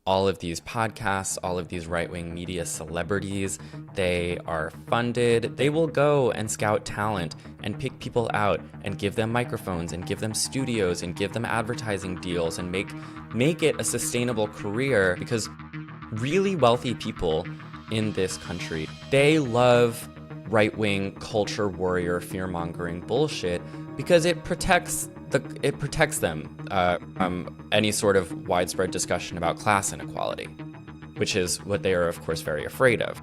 all of these podcasts, all of these right-wing media celebrities, they are funded. They will go and scout talent and pick people out and give them microphones and give them studios and give them advertising deals and make it a sustainable career, because really wealthy people in this country, they love right-wing culture warrior fear-mongering bullshit because it protects them from any sort of widespread discussion about class inequality, which is what they are, of course, very afraid of.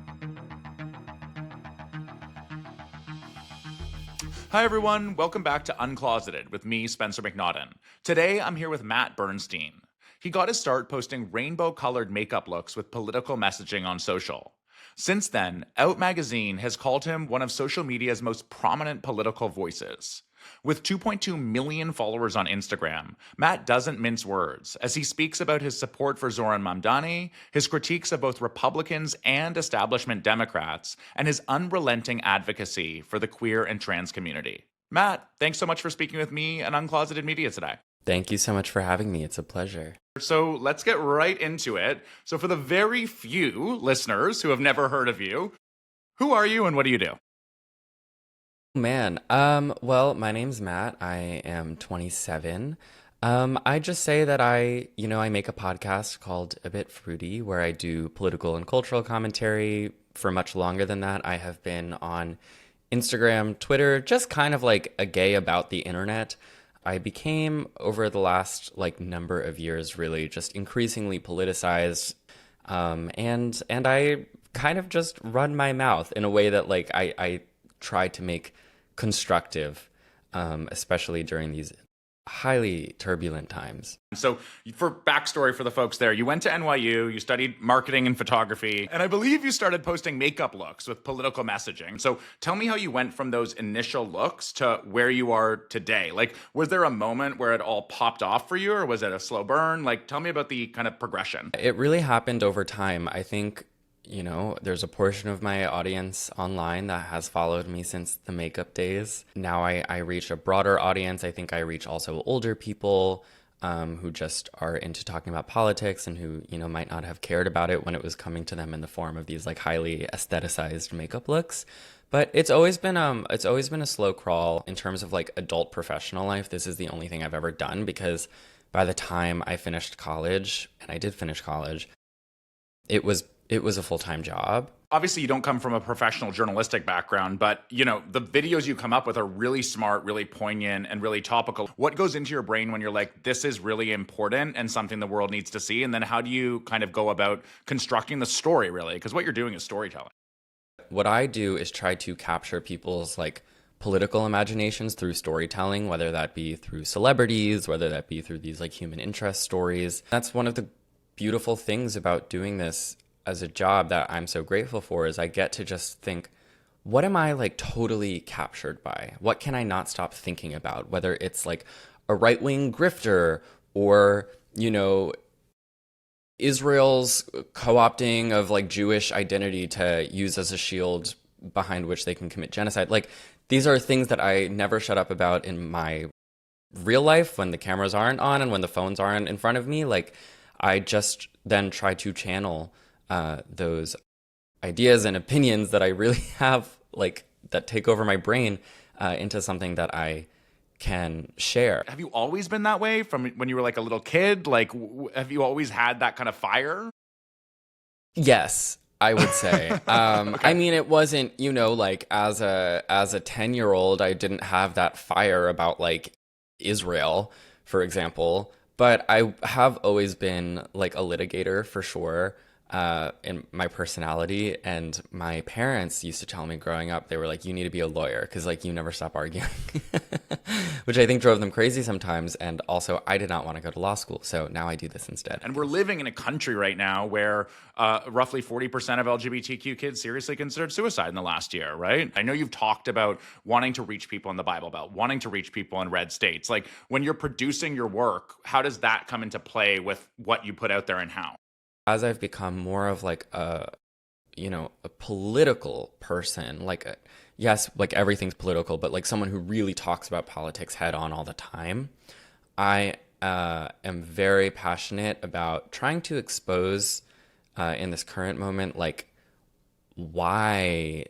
Hi everyone, welcome back to Uncloseted with me, Spencer Macnaughton. Today I'm here with Matt Bernstein. He got his start posting rainbow-colored makeup looks with political messaging on social. Since then, Out Magazine has called him one of social media's most prominent political voices. With 2.2 million followers on Instagram, Matt doesn't mince words as he speaks about his support for Zoran Mamdani, his critiques of both Republicans and establishment Democrats, and his unrelenting advocacy for the queer and trans community. Matt, thanks so much for speaking with me and Uncloseted Media today. Thank you so much for having me. It's a pleasure. So let's get right into it. So for the very few listeners who have never heard of you, who are you and what do you do? Man, well, my name's Matt. I am 27. I just say that I make a podcast called A Bit Fruity, where I do political and cultural commentary. For much longer than that, I have been on Instagram, Twitter, just kind of like a gay about the internet. I became, over the last number of years, really just increasingly politicized, and I kind of just run my mouth in a way that I try to make constructive, especially during these highly turbulent times. So for backstory for the folks there, you went to NYU, you studied marketing and photography, and I believe you started posting makeup looks with political messaging. So tell me how you went from those initial looks to where you are today. Was there a moment where it all popped off for you, or was it a slow burn? Tell me about the kind of progression. It really happened over time. I think there's a portion of my audience online that has followed me since the makeup days. Now I reach a broader audience. I think I reach also older people who just are into talking about politics and who, might not have cared about it when it was coming to them in the form of these highly aestheticized makeup looks. But it's always been a slow crawl in terms of adult professional life. This is the only thing I've ever done, because by the time I finished college, and I did finish college, it was a full-time job. Obviously, you don't come from a professional journalistic background, but, the videos you come up with are really smart, really poignant, and really topical. What goes into your brain when you're like, this is really important and something the world needs to see? And then how do you kind of go about constructing the story, really? Because what you're doing is storytelling. What I do is try to capture people's political imaginations through storytelling, whether that be through celebrities, whether that be through these human interest stories. That's one of the beautiful things about doing this as a job that I'm so grateful for, is I get to just think, what am I totally captured by? What can I not stop thinking about? Whether it's a right-wing grifter or, Israel's co-opting of Jewish identity to use as a shield behind which they can commit genocide. These are things that I never shut up about in my real life when the cameras aren't on and when the phones aren't in front of me. I just then try to channel those ideas and opinions that I really have, that take over my brain, into something that I can share. Have you always been that way from when you were a little kid? Have you always had that kind of fire? Yes, I would say. Okay. I mean, it wasn't, as a 10-year-old, I didn't have that fire about Israel, for example, but I have always been a litigator for sure. In my personality, and my parents used to tell me growing up, they were like, you need to be a lawyer because you never stop arguing, which I think drove them crazy sometimes. And also I did not want to go to law school, so now I do this instead. And we're living in a country right now where roughly 40% of LGBTQ kids seriously considered suicide in the last year, right? I know you've talked about wanting to reach people in the Bible Belt, wanting to reach people in red states. When you're producing your work, how does that come into play with what you put out there and how? As I've become more of a political person, yes, everything's political, but someone who really talks about politics head on all the time, I am very passionate about trying to expose in this current moment, like why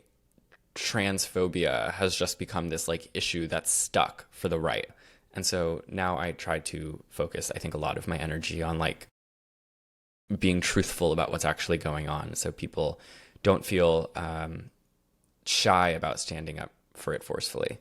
transphobia has just become this like issue that's stuck for the right. And so now I try to focus, I think, a lot of my energy on like being truthful about what's actually going on, so people don't feel shy about standing up for it forcefully.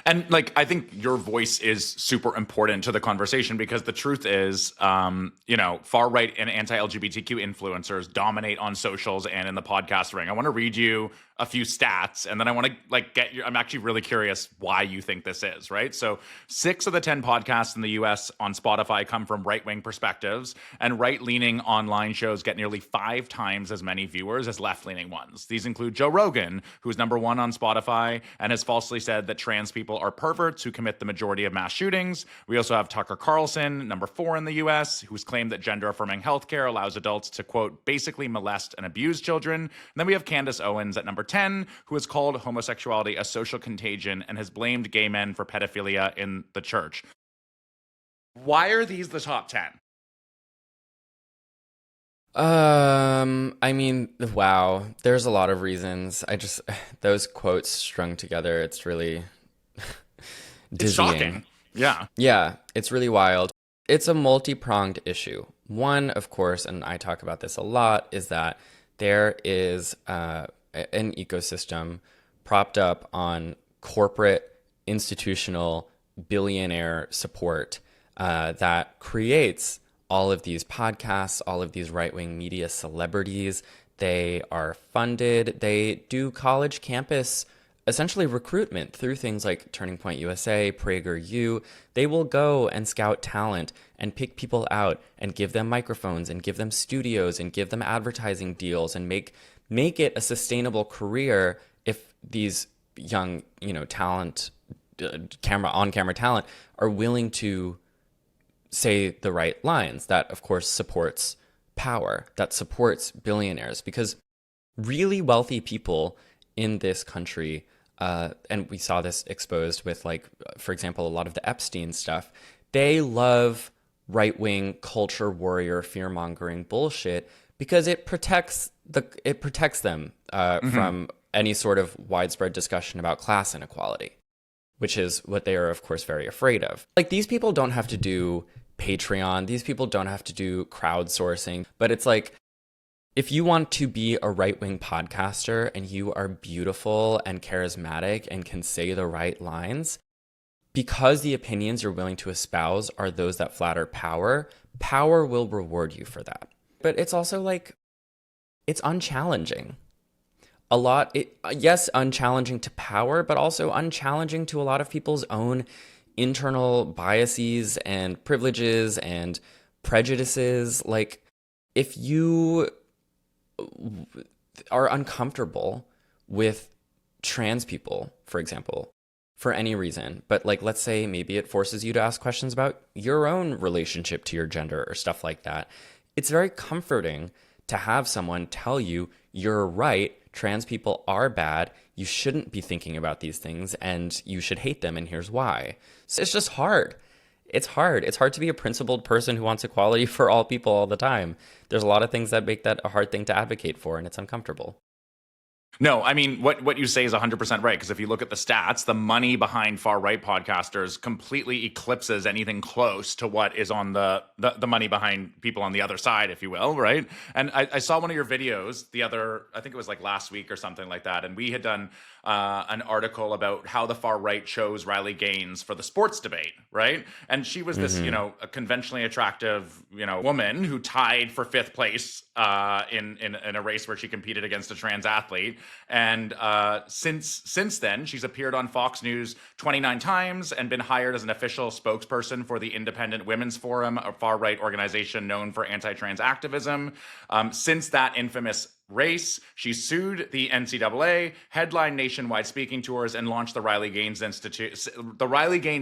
And like, I think your voice is super important to the conversation because the truth is, far right and anti-LGBTQ influencers dominate on socials and in the podcast ring. I want to read you a few stats, and then I want to I'm actually really curious why you think this is, right? So 6 of the 10 podcasts in the US on Spotify come from right-wing perspectives, and right-leaning online shows get nearly 5 times as many viewers as left-leaning ones. These include Joe Rogan, who's #1 on Spotify and has falsely said that trans people are perverts who commit the majority of mass shootings. We also have Tucker Carlson, #4 in the US, who's claimed that gender-affirming healthcare allows adults to, quote, basically molest and abuse children. And then we have Candace Owens at #10, who has called homosexuality a social contagion and has blamed gay men for pedophilia in the church. Why are these the top 10? I mean, wow, there's a lot of reasons. Those quotes strung together, it's really It's dizzying. shocking. Yeah. Yeah, it's really wild. It's a multi-pronged issue. One, of course, and I talk about this a lot, is that there is an ecosystem propped up on corporate, institutional, billionaire support that creates all of these podcasts, all of these right-wing media celebrities. They are funded. They do college campus essentially recruitment through things like Turning Point USA, PragerU. They will go and scout talent and pick people out and give them microphones and give them studios and give them advertising deals and make it a sustainable career if these young, talent, on-camera talent are willing to say the right lines. That, of course, supports power, that supports billionaires, because really wealthy people in this country, and we saw this exposed with, like, for example, a lot of the Epstein stuff, they love right-wing culture warrior fear-mongering bullshit because it protects them from any sort of widespread discussion about class inequality, which is what they are, of course, very afraid of. Like, these people don't have to do Patreon. These people don't have to do crowdsourcing. But it's like, if you want to be a right-wing podcaster and you are beautiful and charismatic and can say the right lines, because the opinions you're willing to espouse are those that flatter power, power will reward you for that. But it's also like, it's unchallenging. Yes, unchallenging to power, but also unchallenging to a lot of people's own internal biases and privileges and prejudices. Like, if you are uncomfortable with trans people, for example, for any reason, but like, let's say maybe it forces you to ask questions about your own relationship to your gender or stuff like that, it's very comforting to have someone tell you, you're right, trans people are bad, you shouldn't be thinking about these things, and you should hate them, and here's why. So it's just hard. It's hard. It's hard to be a principled person who wants equality for all people all the time. There's a lot of things that make that a hard thing to advocate for, and it's uncomfortable. No, I mean, what you say is 100% right, because if you look at the stats, the money behind far-right podcasters completely eclipses anything close to what is on the money behind people on the other side, if you will, right? And I saw one of your videos I think it was like last week or something like that, and we had done an article about how the far-right chose Riley Gaines for the sports debate, right? And she was this, a conventionally attractive, woman who tied for 5th place in a race where she competed against a trans athlete. And since then, she's appeared on Fox News 29 times and been hired as an official spokesperson for the Independent Women's Forum, a far-right organization known for anti-trans activism. Since that infamous race, she sued the NCAA, headlined nationwide speaking tours, and launched the Riley Gaines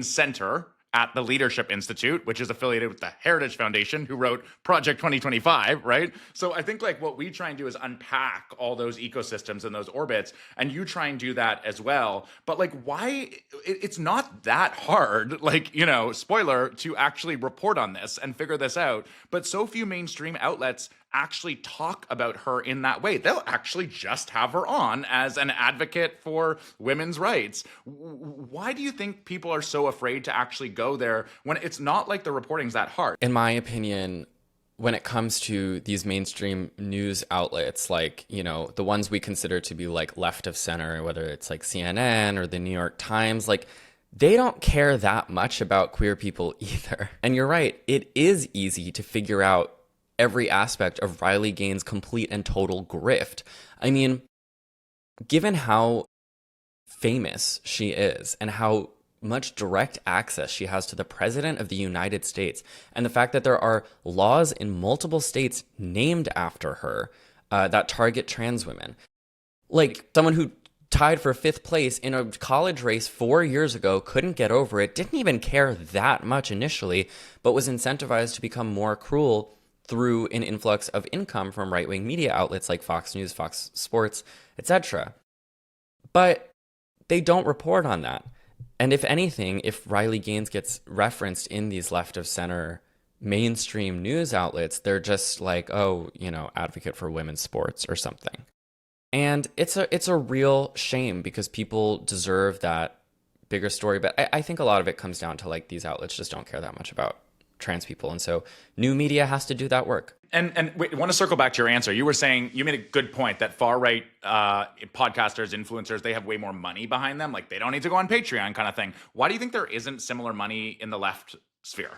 Center at the Leadership Institute, which is affiliated with the Heritage Foundation, who wrote Project 2025, right? So I think like what we try and do is unpack all those ecosystems and those orbits, and you try and do that as well. But like, why? It's not that hard, like, you know, spoiler, to actually report on this and figure this out. But so few mainstream outlets actually talk about her in that way. They'll actually just have her on as an advocate for women's rights. Why do you think people are so afraid to actually go there when it's not like the reporting's that hard? In my opinion, when it comes to these mainstream news outlets, like, you know, the ones we consider to be like left of center, whether it's like CNN or the New York Times, like, they don't care that much about queer people either. And you're right, it is easy to figure out every aspect of Riley Gaines' complete and total grift. I mean, given how famous she is and how much direct access she has to the President of the United States, and the fact that there are laws in multiple states named after her that target trans women. Like, someone who tied for 5th place in a college race 4 years ago, couldn't get over it, didn't even care that much initially, but was incentivized to become more cruel through an influx of income from right-wing media outlets like Fox News, Fox Sports, etc. But they don't report on that. And if anything, if Riley Gaines gets referenced in these left-of-center mainstream news outlets, they're just like, oh, you know, advocate for women's sports or something. And it's a real shame because people deserve that bigger story. But I think a lot of it comes down to like these outlets just don't care that much about trans people. And so new media has to do that work. And wait, I want to circle back to your answer. You were saying, you made a good point that far-right podcasters, influencers, they have way more money behind them. Like they don't need to go on Patreon kind of thing. Why do you think there isn't similar money in the left sphere?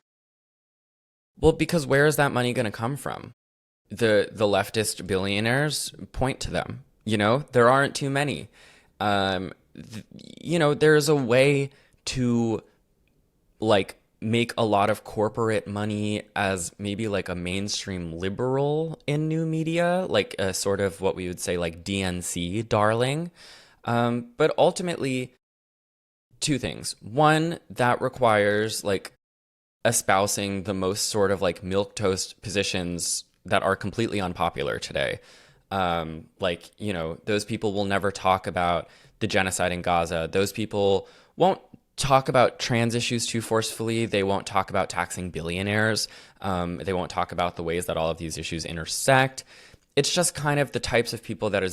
Well, because where is that money going to come from? The leftist billionaires point to them. You know, there aren't too many. You know, there's a way to like make a lot of corporate money as maybe like a mainstream liberal in new media, like a sort of what we would say like DNC darling. But ultimately, two things. One, that requires like espousing the most sort of like milquetoast positions that are completely unpopular today. Like, you know, those people will never talk about the genocide in Gaza. Those people won't talk about trans issues too forcefully. They won't talk about taxing billionaires. They won't talk about the ways that all of these issues intersect. It's just kind of the types of people that are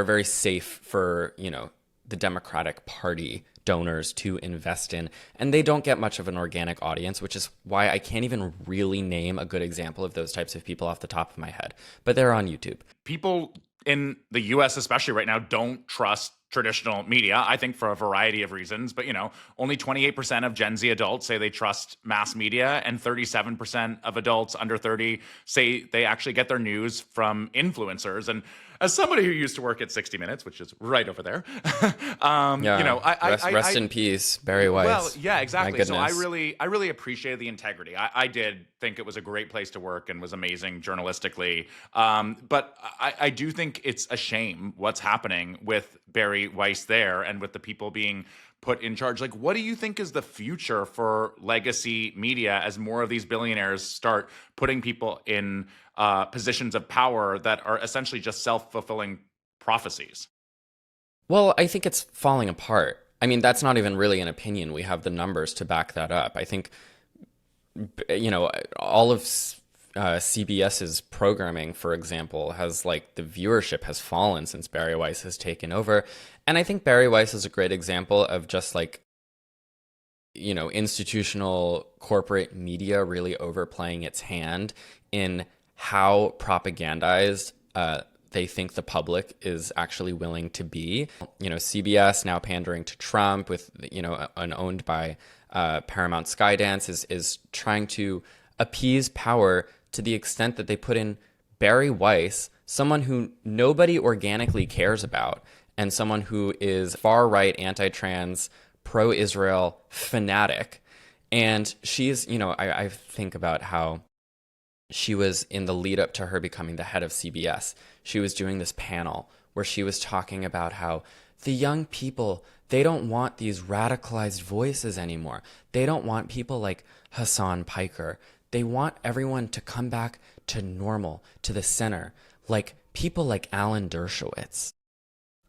very safe for, you know, the Democratic Party donors to invest in. And they don't get much of an organic audience, which is why I can't even really name a good example of those types of people off the top of my head. But they're on YouTube. People in the US, especially right now, don't trust traditional media, I think for a variety of reasons. But, you know, only 28% of Gen Z adults say they trust mass media, and 37% of adults under 30 say they actually get their news from influencers. And as somebody who used to work at 60 Minutes, which is right over there, Yeah, you know, rest in peace, Barry Weiss. Well, yeah, exactly. So goodness. I really appreciated the integrity. I did think it was a great place to work and was amazing journalistically. But I do think it's a shame what's happening with Barry Weiss there and with the people being put in charge. Like, what do you think is the future for legacy media as more of these billionaires start putting people in positions of power that are essentially just self-fulfilling prophecies? Well, I think it's falling apart. I mean, that's not even really an opinion. We have the numbers to back that up. I think, you know, all of CBS's programming, for example, has like the viewership has fallen since Barry Weiss has taken over. And I think Barry Weiss is a great example of just like, you know, institutional corporate media really overplaying its hand in how propagandized they think the public is actually willing to be. You know, CBS now pandering to Trump with, you know, an owned by Paramount Skydance is trying to appease power to the extent that they put in Barry Weiss, someone who nobody organically cares about, and someone who is far-right, anti-trans, pro-Israel fanatic. And she's, you know, I think about how she was in the lead up to her becoming the head of CBS. She was doing this panel where she was talking about how the young people, they don't want these radicalized voices anymore. They don't want people like Hassan Piker. They want everyone to come back to normal, to the center, like people like Alan Dershowitz.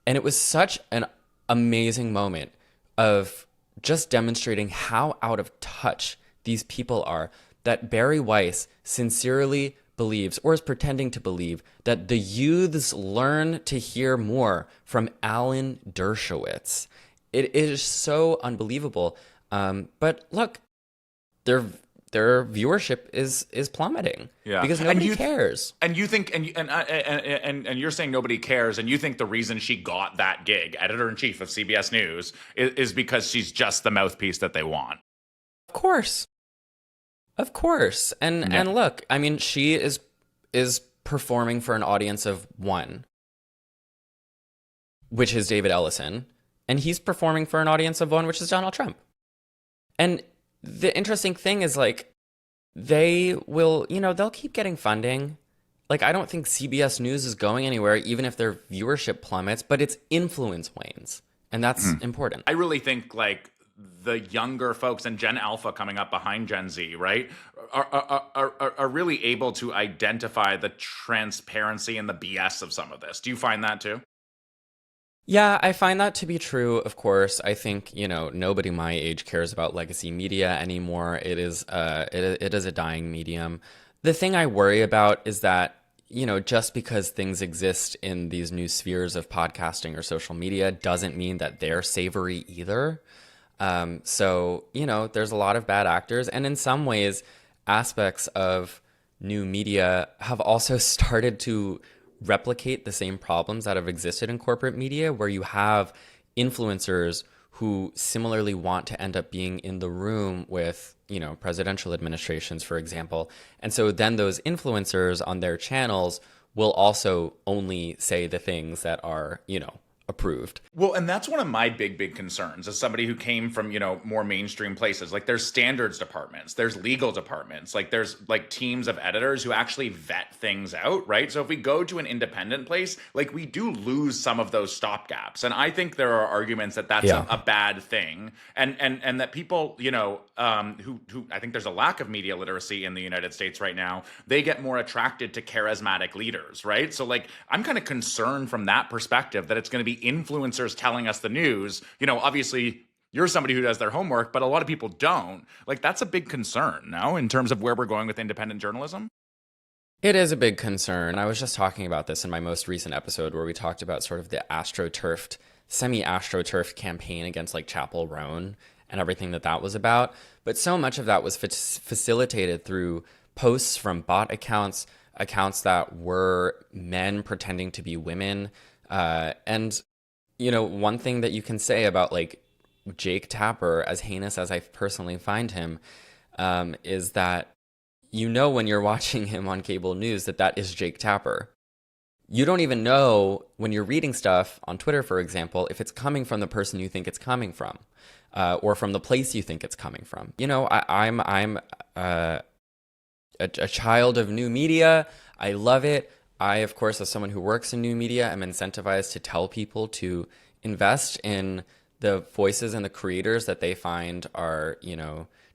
And it was such an amazing moment of just demonstrating how out of touch these people are, that Barry Weiss sincerely believes, or is pretending to believe, that the youths learn to hear more from Alan Dershowitz. It is so unbelievable. But look, their viewership is plummeting because nobody cares. And you think, and you're saying nobody cares, and you think the reason she got that gig, editor-in-chief of CBS News, is because she's just the mouthpiece that they want. Of course. Of course. And look, I mean, she is performing for an audience of one, which is David Ellison, and he's performing for an audience of one, which is Donald Trump. And the interesting thing is, like, they will, they'll keep getting funding. Like, I don't think CBS News is going anywhere, even if their viewership plummets, but its influence wanes. And that's important. I really think, like, the younger folks and Gen Alpha coming up behind Gen Z, right, are really able to identify the transparency and the BS of some of this. Do you find that too? Yeah, I find that to be true, of course. I think, nobody my age cares about legacy media anymore. It is a dying medium. The thing I worry about is that, just because things exist in these new spheres of podcasting or social media doesn't mean that they're savory either. So, there's a lot of bad actors. And in some ways, aspects of new media have also started to replicate the same problems that have existed in corporate media, where you have influencers who similarly want to end up being in the room with, presidential administrations, for example. And so then those influencers on their channels will also only say the things that are, approved. Well, and that's one of my big concerns as somebody who came from, more mainstream places. Like, there's standards departments, there's legal departments, like there's like teams of editors who actually vet things out, right? So if we go to an independent place, like, we do lose some of those stopgaps. And I think there are arguments that that's a bad thing. And that people, who I think there's a lack of media literacy in the United States right now, they get more attracted to charismatic leaders, right? So, like, I'm kind of concerned from that perspective that it's going to be influencers telling us the news. Obviously you're somebody who does their homework, but a lot of people don't. Like, that's a big concern now in terms of where we're going with independent journalism. It is a big concern. I was just talking about this in my most recent episode where we talked about sort of the semi-astroturfed campaign against, like, Chapel Roan and everything that was about. But so much of that was facilitated through posts from bot accounts that were men pretending to be women. And one thing that you can say about, like, Jake Tapper, as heinous as I personally find him, is that when you're watching him on cable news that is Jake Tapper. You don't even know when you're reading stuff on Twitter, for example, if it's coming from the person you think it's coming from, or from the place you think it's coming from. I'm a child of new media. I love it. I, of course, as someone who works in new media, am incentivized to tell people to invest in the voices and the creators that they find are,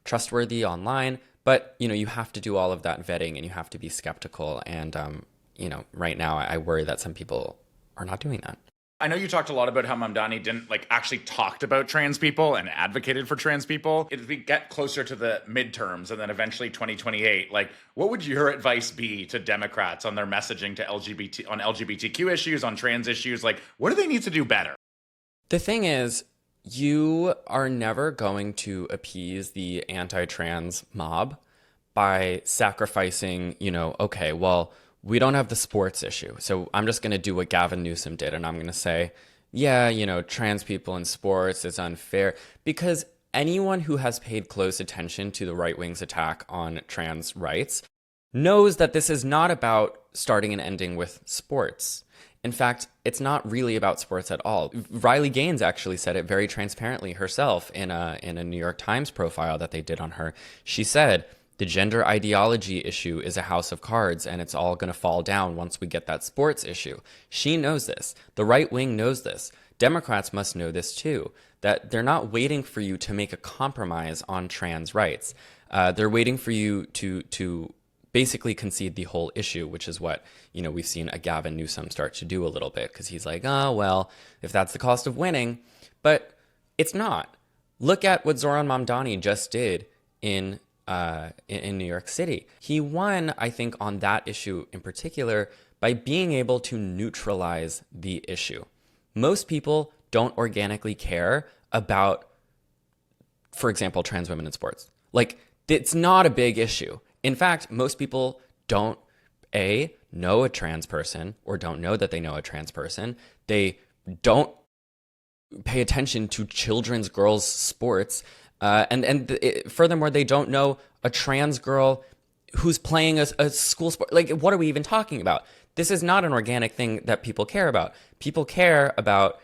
trustworthy online. But, you have to do all of that vetting and you have to be skeptical. And, right now I worry that some people are not doing that. I know you talked a lot about how Mamdani didn't, like, actually talked about trans people and advocated for trans people. If we get closer to the midterms and then eventually 2028, like, what would your advice be to Democrats on their messaging to LGBTQ issues, on trans issues? Like, what do they need to do better? The thing is, you are never going to appease the anti-trans mob by sacrificing, okay, well, we don't have the sports issue, so I'm just going to do what Gavin Newsom did, and I'm going to say, yeah, trans people in sports is unfair, because anyone who has paid close attention to the right wing's attack on trans rights knows that this is not about starting and ending with sports. In fact, it's not really about sports at all. Riley Gaines actually said it very transparently herself in a New York Times profile that they did on her. She said, the gender ideology issue is a house of cards, and it's all going to fall down once we get that sports issue. She knows this. The right wing knows this. Democrats must know this too, that they're not waiting for you to make a compromise on trans rights. They're waiting for you to basically concede the whole issue, which is what, we've seen a Gavin Newsom start to do a little bit, because he's like, oh, well, if that's the cost of winning. But it's not. Look at what Zoran Mamdani just did in New York City. He won, I think, on that issue in particular by being able to neutralize the issue. Most people don't organically care about, for example, trans women in sports. Like, it's not a big issue. In fact, most people don't, know a trans person, or don't know that they know a trans person. They don't pay attention to children's girls' sports. Furthermore, they don't know a trans girl who's playing a school sport. Like, what are we even talking about? This is not an organic thing that people care about. People care about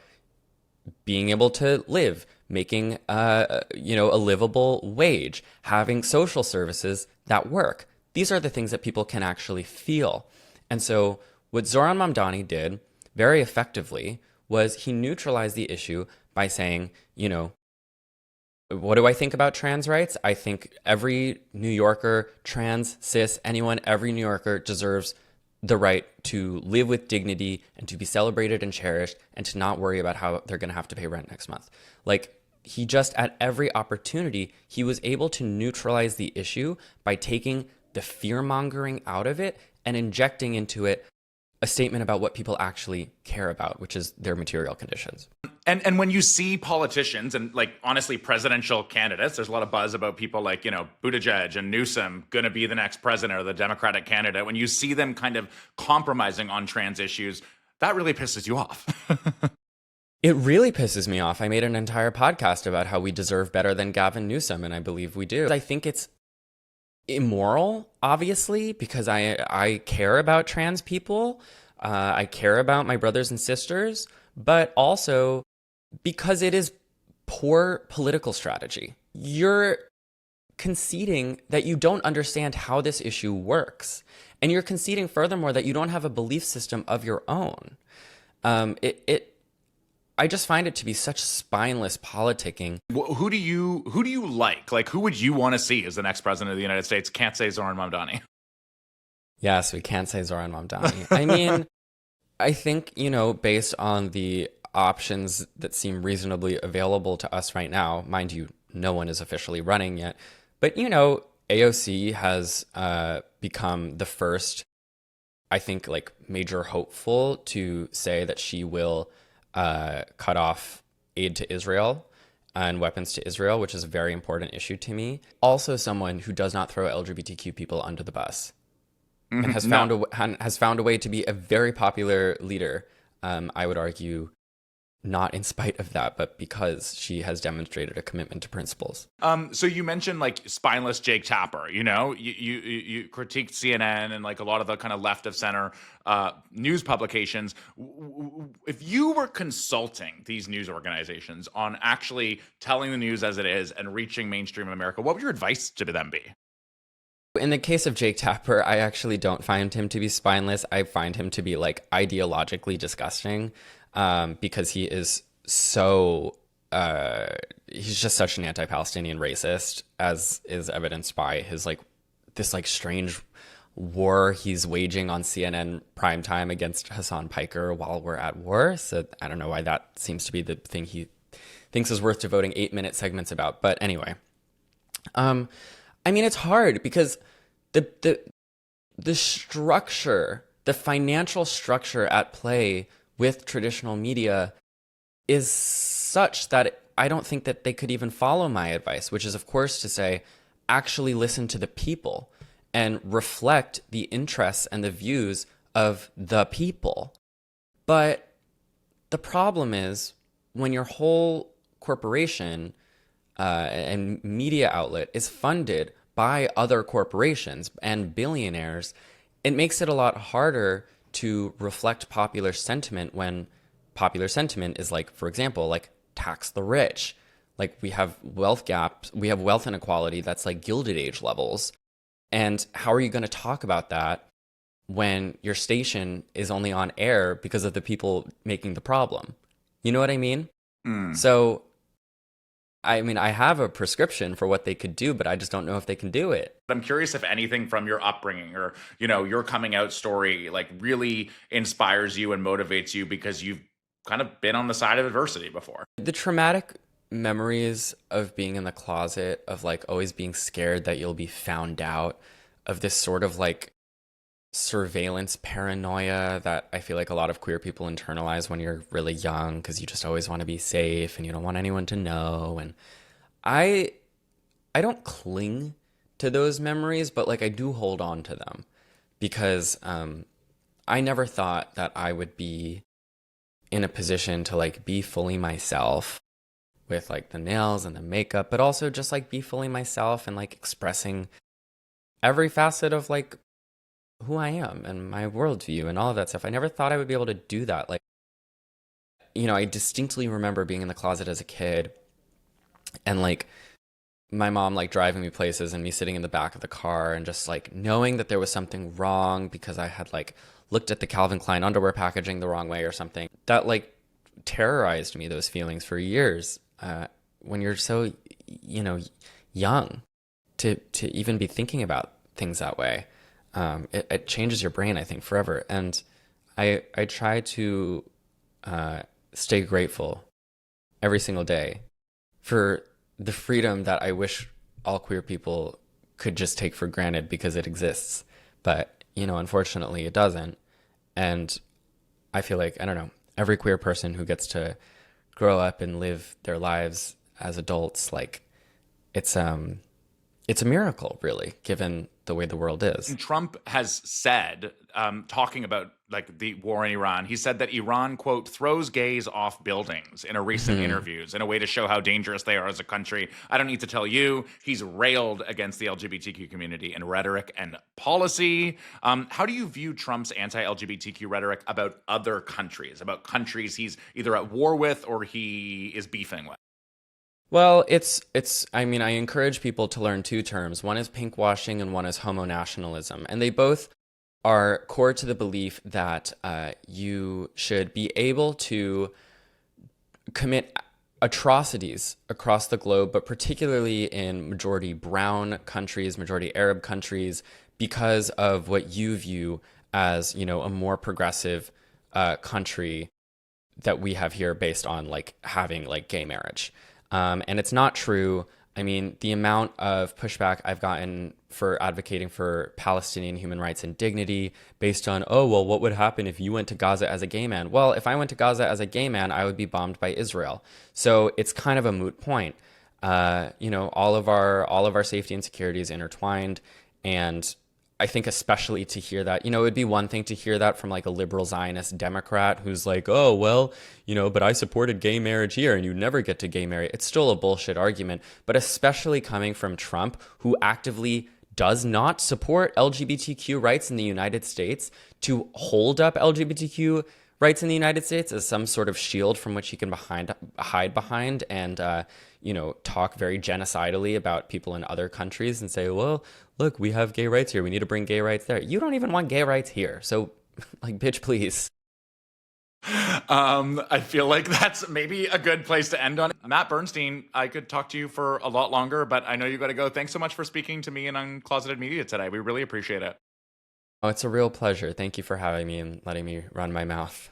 being able to live, making a livable wage, having social services that work. These are the things that people can actually feel. And so what Zoran Mamdani did very effectively was he neutralized the issue by saying, what do I think about trans rights? I think every New Yorker, trans, cis, anyone, every New Yorker deserves the right to live with dignity and to be celebrated and cherished and to not worry about how they're going to have to pay rent next month. Like, he just, at every opportunity, he was able to neutralize the issue by taking the fear-mongering out of it and injecting into it a statement about what people actually care about, which is their material conditions. And when you see politicians and, like, honestly, presidential candidates, there's a lot of buzz about people like, Buttigieg and Newsom going to be the next president or the Democratic candidate. When you see them kind of compromising on trans issues, that really pisses you off. It really pisses me off. I made an entire podcast about how we deserve better than Gavin Newsom, and I believe we do. I think it's immoral, obviously, because I care about trans people. I care about my brothers and sisters, but also because it is poor political strategy. You're conceding that you don't understand how this issue works. And you're conceding, furthermore, that you don't have a belief system of your own. I just find it to be such spineless politicking. Who do you like? Like, who would you want to see as the next president of the United States? Can't say Zoran Mamdani. Yes, we can't say Zoran Mamdani. I mean, I think, based on the options that seem reasonably available to us right now, mind you, no one is officially running yet, but, AOC has become the first, I think, like, major hopeful to say that she will cut off aid to Israel and weapons to Israel, which is a very important issue to me. Also someone who does not throw LGBTQ people under the bus. And has found a way to be a very popular leader. I would argue, not in spite of that, but because she has demonstrated a commitment to principles. So you mentioned, like, spineless Jake Tapper. You critiqued CNN and, like, a lot of the kind of left of center news publications. If you were consulting these news organizations on actually telling the news as it is and reaching mainstream America, what would your advice to them be? In the case of Jake Tapper, I actually don't find him to be spineless. I find him to be, like, ideologically disgusting, because he is so, he's just such an anti-Palestinian racist, as is evidenced by his, like, this, like, strange war he's waging on CNN primetime against Hassan Piker while we're at war. So I don't know why that seems to be the thing he thinks is worth devoting 8-minute segments about. But anyway, I mean, it's hard because the structure, the financial structure at play with traditional media is such that I don't think that they could even follow my advice, which is, of course, to say, actually listen to the people and reflect the interests and the views of the people. But the problem is when your whole corporation and media outlet is funded by other corporations and billionaires, it makes it a lot harder to reflect popular sentiment when popular sentiment is, like, for example, like, tax the rich. Like, we have wealth gaps, we have wealth inequality that's like Gilded Age levels. And how are you going to talk about that when your station is only on air because of the people making the problem? You know what I mean? Mm. So, I mean, I have a prescription for what they could do, but I just don't know if they can do it. I'm curious if anything from your upbringing or, your coming out story like really inspires you and motivates you because you've kind of been on the side of adversity before. The traumatic memories of being in the closet, of like always being scared that you'll be found out, of this sort of like surveillance paranoia that I feel like a lot of queer people internalize when you're really young because you just always want to be safe and you don't want anyone to know. And I I don't cling to those memories, but like I do hold on to them because I never thought that I would be in a position to like be fully myself with like the nails and the makeup, but also just like be fully myself and like expressing every facet of like who I am and my worldview and all of that stuff. I never thought I would be able to do that. Like, I distinctly remember being in the closet as a kid and like my mom like driving me places and me sitting in the back of the car and just like knowing that there was something wrong because I had like looked at the Calvin Klein underwear packaging the wrong way or something. That like terrorized me, those feelings for years. When you're so, you know, young to even be thinking about things that way. It changes your brain, I think, forever. And I try to stay grateful every single day for the freedom that I wish all queer people could just take for granted because it exists. But, unfortunately it doesn't. And I feel like, I don't know, every queer person who gets to grow up and live their lives as adults, like it's a miracle, really, given the way the world is. And Trump has said, talking about like the war in Iran, he said that Iran, quote, throws gays off buildings in a recent Mhm. interviews in a way to show how dangerous they are as a country. I don't need to tell you, he's railed against the LGBTQ community in rhetoric and policy. How do you view Trump's anti-LGBTQ rhetoric about other countries, about countries he's either at war with or he is beefing with? Well, I mean, I encourage people to learn two terms. One is pinkwashing and one is homo nationalism. And they both are core to the belief that you should be able to commit atrocities across the globe, but particularly in majority brown countries, majority Arab countries, because of what you view as, a more progressive country that we have here based on like having like gay marriage. And it's not true. I mean, the amount of pushback I've gotten for advocating for Palestinian human rights and dignity based on, oh, well, what would happen if you went to Gaza as a gay man? Well, if I went to Gaza as a gay man, I would be bombed by Israel. So it's kind of a moot point. All of our safety and security is intertwined. And I think especially to hear that, it would be one thing to hear that from like a liberal Zionist Democrat who's like, oh, well, but I supported gay marriage here and you never get to gay marry. It's still a bullshit argument, but especially coming from Trump, who actively does not support LGBTQ rights in the United States, to hold up LGBTQ rights in the United States as some sort of shield from which he can hide behind and, talk very genocidally about people in other countries and say, well, look, we have gay rights here. We need to bring gay rights there. You don't even want gay rights here. So, like, bitch, please. I feel like that's maybe a good place to end on. Matt Bernstein, I could talk to you for a lot longer, but I know you got to go. Thanks so much for speaking to me in Uncloseted Media today. We really appreciate it. Oh, it's a real pleasure. Thank you for having me and letting me run my mouth.